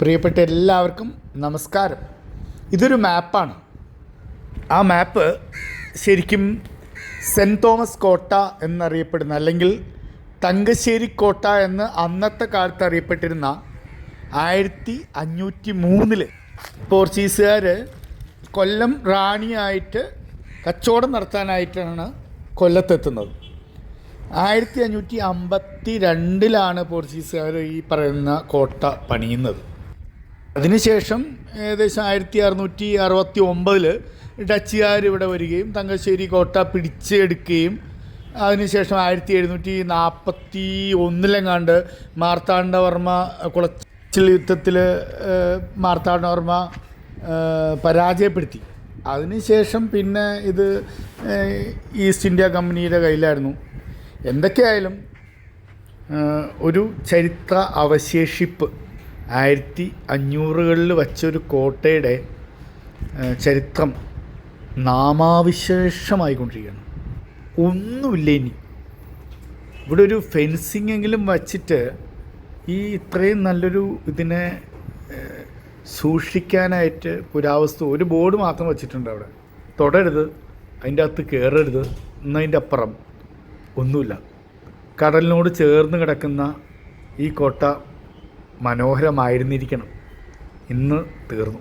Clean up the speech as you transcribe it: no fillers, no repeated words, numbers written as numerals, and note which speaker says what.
Speaker 1: പ്രിയപ്പെട്ട എല്ലാവർക്കും നമസ്കാരം. ഇതൊരു മാപ്പാണ്. ആ മാപ്പ് ശരിക്കും സെൻറ്റ് തോമസ് കോട്ട എന്നറിയപ്പെടുന്ന, അല്ലെങ്കിൽ തങ്കശ്ശേരി കോട്ട എന്ന് അന്നത്തെ കാലത്ത് അറിയപ്പെട്ടിരുന്ന 1503 പോർച്ചുഗീസുകാർ കൊല്ലം റാണിയായിട്ട് കച്ചവടം നടത്താനായിട്ടാണ് കൊല്ലത്തെത്തുന്നത്. 1552 പോർച്ചുഗീസുകാർ ഈ പറയുന്ന കോട്ട പണിയുന്നത്. അതിനുശേഷം ഏകദേശം 1669 ഡച്ചുകാർ ഇവിടെ വരികയും തങ്കശ്ശേരി കോട്ട പിടിച്ചെടുക്കുകയും അതിനുശേഷം 1741 മാർത്താണ്ഡവർമ്മ കുളച്ചിൽ യുദ്ധത്തിൽ മാർത്താണ്ഡവർമ്മ പരാജയപ്പെടുത്തി. അതിനുശേഷം പിന്നെ ഇത് ഈസ്റ്റ് ഇന്ത്യ കമ്പനിയുടെ കയ്യിലായിരുന്നു. എന്തൊക്കെയായാലും ഒരു ചരിത്ര അവശേഷിപ്പ് 1500കളിൽ വച്ചൊരു കോട്ടയുടെ ചരിത്രം നാമാവിശേഷമായിക്കൊണ്ടിരിക്കുകയാണ്. ഒന്നുമില്ല ഇനി. ഇവിടെ ഒരു ഫെൻസിങ് എങ്കിലും വച്ചിട്ട് ഈ ഇത്രയും നല്ലൊരു ഇതിനെ സൂക്ഷിക്കാനായിട്ട് പുരാവസ്തു ഒരു ബോർഡ് മാത്രം വച്ചിട്ടുണ്ട്. അവിടെ തൊടരുത്, അതിൻ്റെ അകത്ത് കയറരുത് എന്നതിൻ്റെ അപ്പുറം ഒന്നുമില്ല. കടലിനോട് ചേർന്ന് കിടക്കുന്ന ഈ കോട്ട മനോഹരമായിരുന്നിരിക്കണം. ഇന്ന് തീർന്നു.